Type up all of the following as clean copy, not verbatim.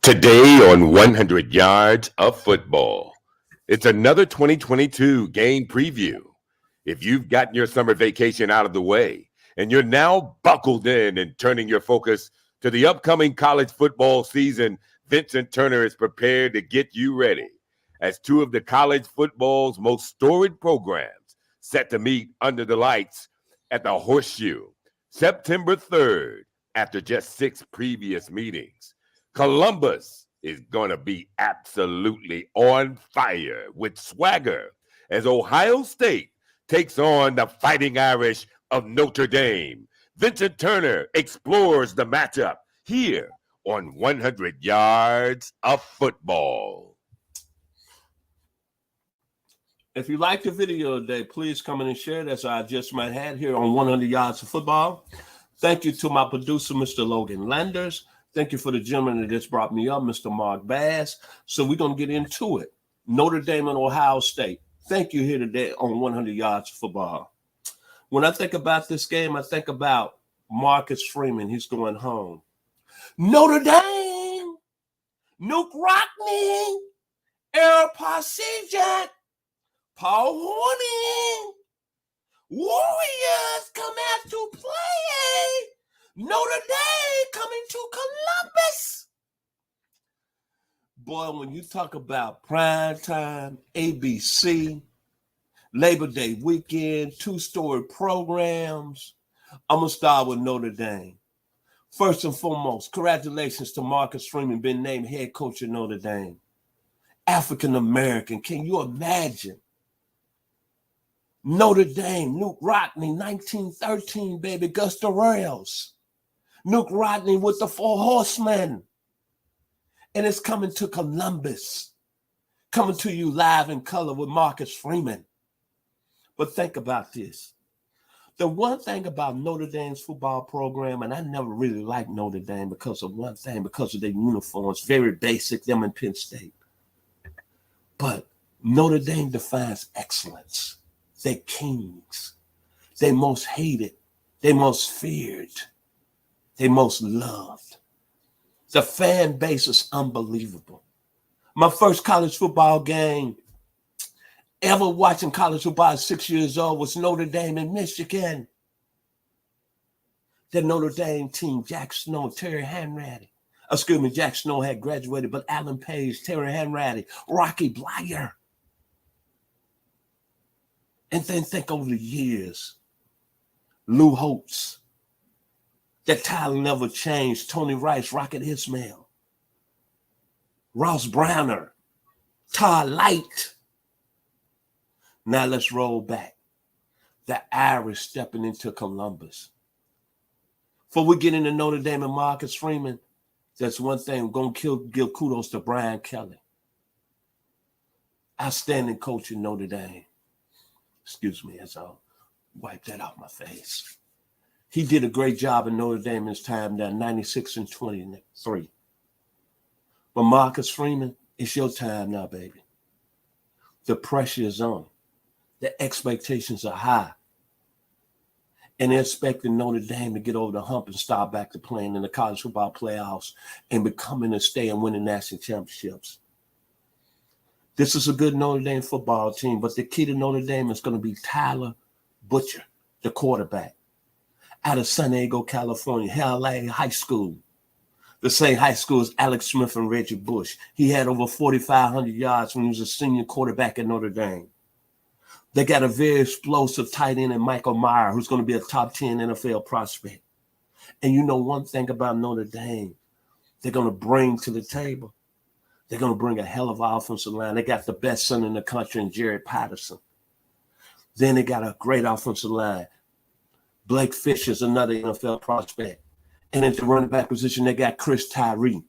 Today on 100 Yards of Football, it's another 2022 game preview. If you've gotten your summer vacation out of the way and you're now buckled in and turning your focus to the upcoming college football season, Vincent Turner is prepared to get you ready as two of the college football's most storied programs set to meet under the lights at the Horseshoe September 3rd after just 6 previous meetings. Columbus is going to be absolutely on fire with swagger as Ohio State takes on the Fighting Irish of Notre Dame. Vincent Turner explores the matchup here on 100 Yards of Football. If you like the video today, please come in and share it as I just might have here on 100 Yards of Football. Thank you to my producer, Mr. Logan Landers. Thank you for the gentleman that just brought me up, Mr. Mark Bass. So we're going to get into it. Notre Dame and Ohio State. Thank you here today on 100 Yards of Football. When I think about this game, I think about Marcus Freeman. He's going home. Notre Dame, Nuke Rockney, Air Pacific, Paul Horning, Warriors come out to play. Notre Dame coming to Columbus. Boy, when you talk about prime time, ABC, Labor Day weekend, two-story programs, I'm going to start with Notre Dame. First and foremost, congratulations to Marcus Freeman, been named head coach of Notre Dame. African-American, can you imagine? Notre Dame, Nuke Rockney, 1913, baby, Gus Durrells. Nuke Rodney with the Four Horsemen. And it's coming to Columbus. Coming to you live in color with Marcus Freeman. But think about this. The one thing about Notre Dame's football program, and I never really liked Notre Dame because of one thing, because of their uniforms, very basic, them in Penn State. But Notre Dame defines excellence. They're kings. They most hated. They most feared. They most loved. The fan base is unbelievable. My first college football game ever watching college football at 6 years old was Notre Dame in Michigan. The Notre Dame team, Jack Snow, Terry Hanratty. Jack Snow had graduated, but Alan Page, Terry Hanratty, Rocky Blyer. And then think over the years, Lou Holtz, that title never changed, Tony Rice, Rocket Ismail, Ross Browner, Todd Light. Now let's roll back. The Irish stepping into Columbus. Before we get into Notre Dame and Marcus Freeman, that's one thing. We're going to give kudos to Brian Kelly. Outstanding coach in Notre Dame. Excuse me as I'll wipe that off my face. He did a great job in Notre Dame in his time down 96-23. But Marcus Freeman, it's your time now, baby. The pressure is on. The expectations are high. And they're expecting Notre Dame to get over the hump and start back to playing in the college football playoffs and becoming a stay and winning national championships. This is a good Notre Dame football team, but the key to Notre Dame is going to be Tyler Butcher, the quarterback, out of San Diego, California, LA High School. The same high school as Alex Smith and Reggie Bush. He had over 4,500 yards when he was a senior quarterback at Notre Dame. They got a very explosive tight end in Michael Meyer, who's going to be a top 10 NFL prospect. And you know one thing about Notre Dame, they're going to bring to the table. They're going to bring a hell of an offensive line. They got the best son in the country in Jared Patterson. Then they got a great offensive line. Blake Fisher's another NFL prospect. And at the running back position, they got Chris Tyree.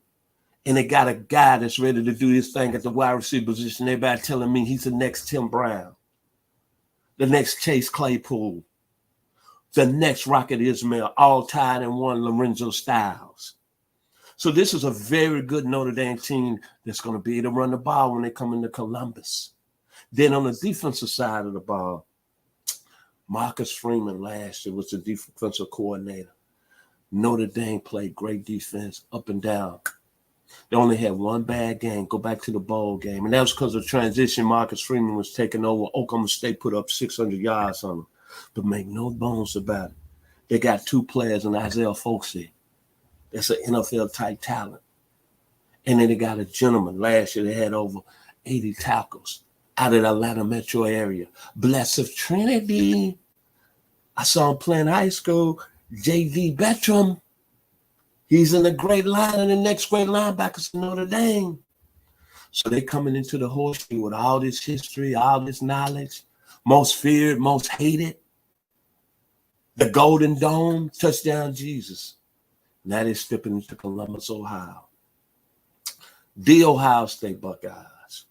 And they got a guy that's ready to do this thing at the wide receiver position. Everybody telling me he's the next Tim Brown, the next Chase Claypool, the next Rocket Ismail, all tied in one Lorenzo Styles. So this is a very good Notre Dame team that's going to be able to run the ball when they come into Columbus. Then on the defensive side of the ball, Marcus Freeman last year was the defensive coordinator. Notre Dame played great defense up and down. They only had one bad game. Go back to the bowl game. And that was because of transition. Marcus Freeman was taking over. Oklahoma State put up 600 yards on them. But make no bones about it. They got two players in Isaiah Folksy. That's an NFL-type talent. And then they got a gentleman. Last year they had over 80 tackles out of the Atlanta metro area. Blessed Trinity. I saw him playing high school. J.D. Bettram. He's in the great line and the next great linebackers in Notre Dame. So they coming into the horseshoe with all this history, all this knowledge. Most feared, most hated. The Golden Dome, touchdown Jesus. Now they're stepping into Columbus, Ohio. The Ohio State Buckeyes.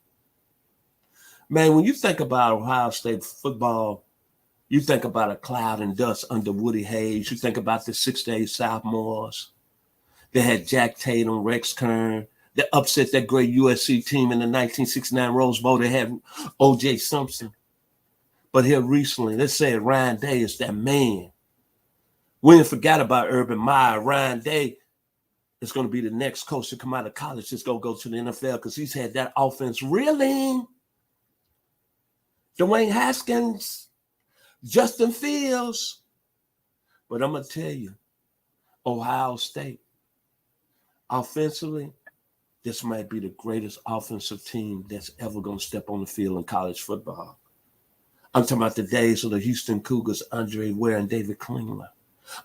Man, when you think about Ohio State football, you think about a cloud and dust under Woody Hayes. You think about the 6'8" sophomores. They had Jack Tatum, Rex Kern. They upset that great USC team in the 1969 Rose Bowl. They had O.J. Simpson. But here recently, they said Ryan Day is that man. We didn't forget about Urban Meyer. Ryan Day is going to be the next coach to come out of college. Just go to the NFL because he's had that offense reeling. Dwayne Haskins, Justin Fields. But I'm going to tell you, Ohio State, offensively, this might be the greatest offensive team that's ever going to step on the field in college football. I'm talking about the days of the Houston Cougars, Andre Ware and David Klingler.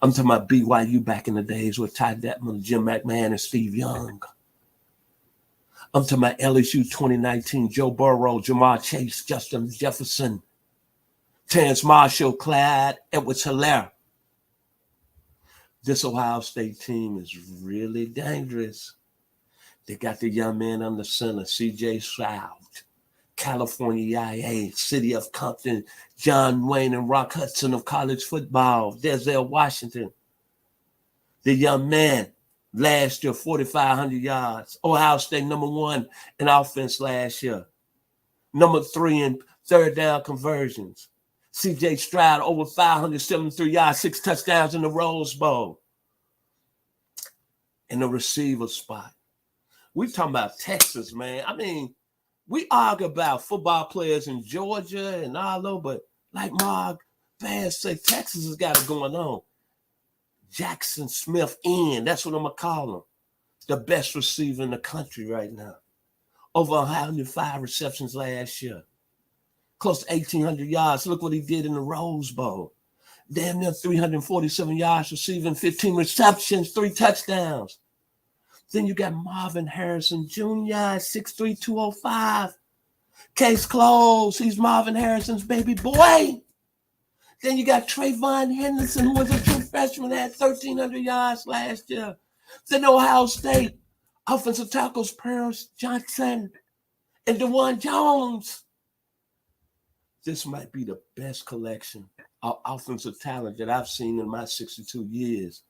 I'm talking about BYU back in the days with Ty Detman, Jim McMahon, and Steve Young. I'm talking about LSU 2019, Joe Burrow, Jamar Chase, Justin Jefferson, Terrence Marshall, Clyde Edwards-Helaire. This Ohio State team is really dangerous. They got the young man on the center, C.J. Stroud, California IA, City of Compton, John Wayne and Rock Hudson of college football, Denzel Washington. The young man, last year, 4,500 yards. Ohio State #1 in offense last year. #3 in third down conversions. C.J. Stroud, over 573 yards, 6 touchdowns in the Rose Bowl. In the receiver spot. We talking about Texas, man. I mean, we argue about football players in Georgia and all over, but like Mark Bass said, Texas has got it going on. Jackson Smith that's what I'm going to call him. The best receiver in the country right now. Over 105 receptions last year. Close to 1,800 yards. Look what he did in the Rose Bowl. Damn near 347 yards receiving, 15 receptions, 3 touchdowns. Then you got Marvin Harrison Jr., 6'3", 205. Case closed. He's Marvin Harrison's baby boy. Then you got Trayvon Henderson, who was a true freshman, had 1,300 yards last year. Then Ohio State, offensive tackles, Paris Johnson and DeJuan Jones. This might be the best collection of offensive talent that I've seen in my 62 years.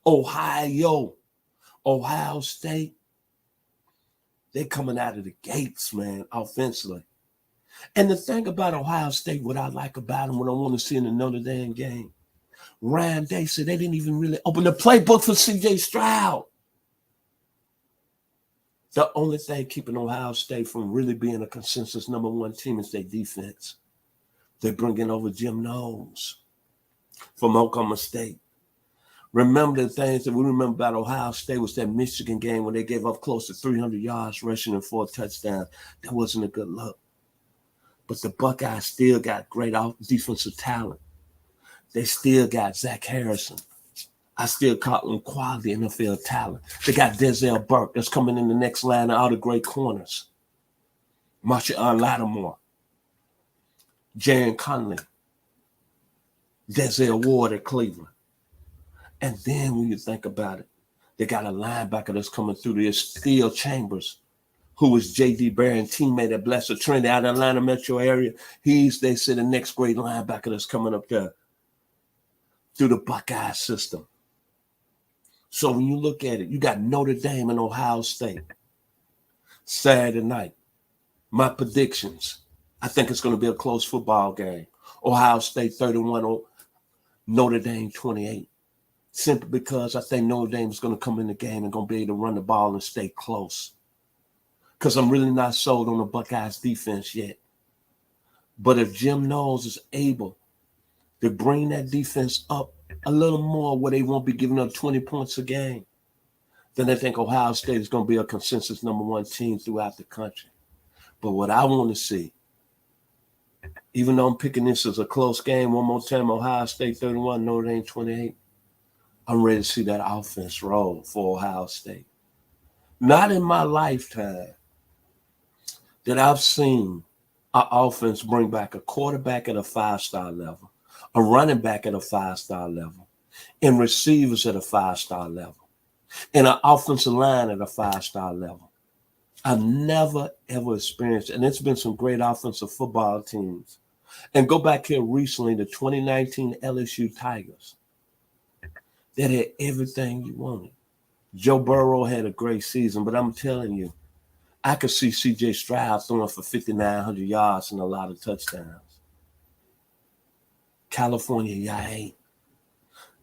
Ohio State, they're coming out of the gates, man, offensively. And the thing about Ohio State, what I like about them, what I want to see in the Notre Dame game, Ryan Day said they didn't even really open the playbook for C.J. Stroud. The only thing keeping Ohio State from really being a consensus #1 team is their defense. They're bringing over Jim Knowles from Oklahoma State. Remember the things that we remember about Ohio State was that Michigan game when they gave up close to 300 yards rushing and 4 touchdowns. That wasn't a good look. But the Buckeyes still got great defensive talent. They still got Zach Harrison. I still call them quality NFL talent. They got Denzel Burke that's coming in the next line of all the great corners. Marshall Lattimore. Jaron Conley. Denzel Ward at Cleveland. And then when you think about it, they got a linebacker that's coming through there, Steel Chambers, who was J.D. Barron's teammate at Blessed Trinity out of the Atlanta metro area. They say, the next great linebacker that's coming up there through the Buckeye system. So when you look at it, you got Notre Dame and Ohio State. Saturday night, my predictions, I think it's going to be a close football game. Ohio State 31, Notre Dame 28. simply because I think Notre Dame is going to come in the game and going to be able to run the ball and stay close. Because I'm really not sold on the Buckeyes defense yet. But if Jim Knowles is able to bring that defense up a little more where they won't be giving up 20 points a game, then I think Ohio State is going to be a consensus #1 team throughout the country. But what I want to see, even though I'm picking this as a close game, one more time, Ohio State 31, Notre Dame 28, I'm ready to see that offense roll for Ohio State. Not in my lifetime that I've seen an offense bring back a quarterback at a 5-star level, a running back at a 5-star level, and receivers at a 5-star level, and an offensive line at a 5-star level. I've never, ever experienced, and it's been some great offensive football teams. And go back here recently, the 2019 LSU Tigers. That had everything you wanted. Joe Burrow had a great season, but I'm telling you, I could see C.J. Stroud throwing for 5,900 yards and a lot of touchdowns. California, y'all ain't.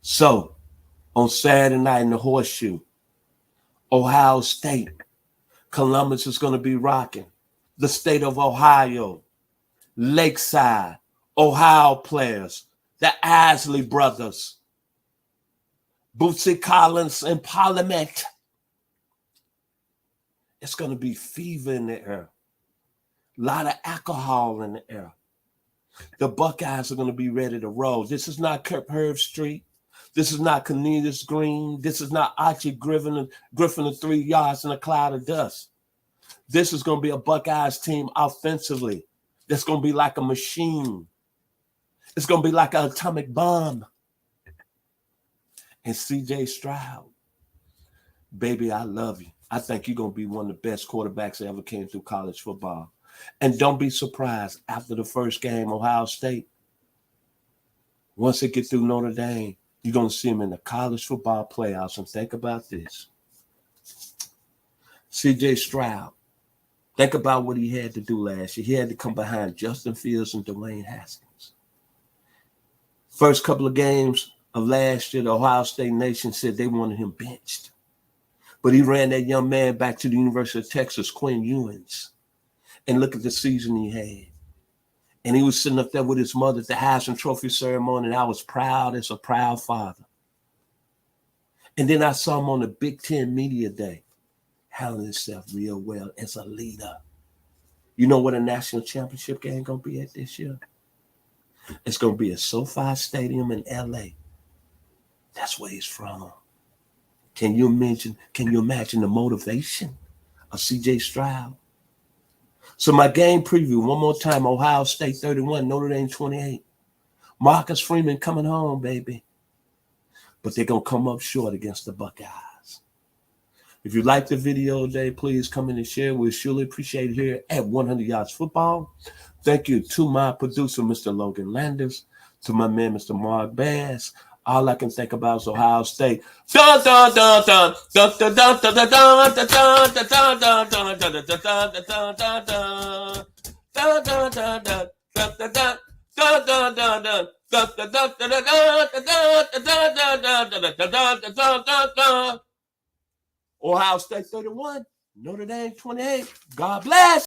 So, on Saturday night in the Horseshoe, Ohio State, Columbus is going to be rocking. The state of Ohio, Lakeside, Ohio players, the Isley brothers, Bootsy Collins and Parliament. It's going to be fever in the air. A lot of alcohol in the air. The Buckeyes are going to be ready to roll. This is not Kirk Herb Street. This is not Cornelius Green. This is not Archie Griffin of 3 yards in a cloud of dust. This is going to be a Buckeyes team offensively that's going to be like a machine. It's going to be like an atomic bomb. And C.J. Stroud, baby, I love you. I think you're going to be one of the best quarterbacks that ever came through college football. And don't be surprised, after the first game, Ohio State, once they get through Notre Dame, you're going to see them in the college football playoffs. And think about this. C.J. Stroud, think about what he had to do last year. He had to come behind Justin Fields and Dwayne Haskins. First couple of games of last year, the Ohio State Nation said they wanted him benched. But he ran that young man back to the University of Texas, Quinn Ewins. And look at the season he had. And he was sitting up there with his mother at the Heisman Trophy ceremony, and I was proud as a proud father. And then I saw him on the Big Ten Media Day, handling himself real well as a leader. You know what a national championship game going to be at this year? It's going to be at SoFi Stadium in L.A. That's where he's from. Can you imagine the motivation of C.J. Stroud? So my game preview, one more time, Ohio State 31, Notre Dame 28. Marcus Freeman coming home, baby. But they're going to come up short against the Buckeyes. If you like the video today, please come in and share. We surely appreciate it here at 100 Yards Football. Thank you to my producer, Mr. Logan Landers, to my man, Mr. Mark Bass. All I can think about is Ohio State. Ohio State 31, Notre Dame 28. God bless.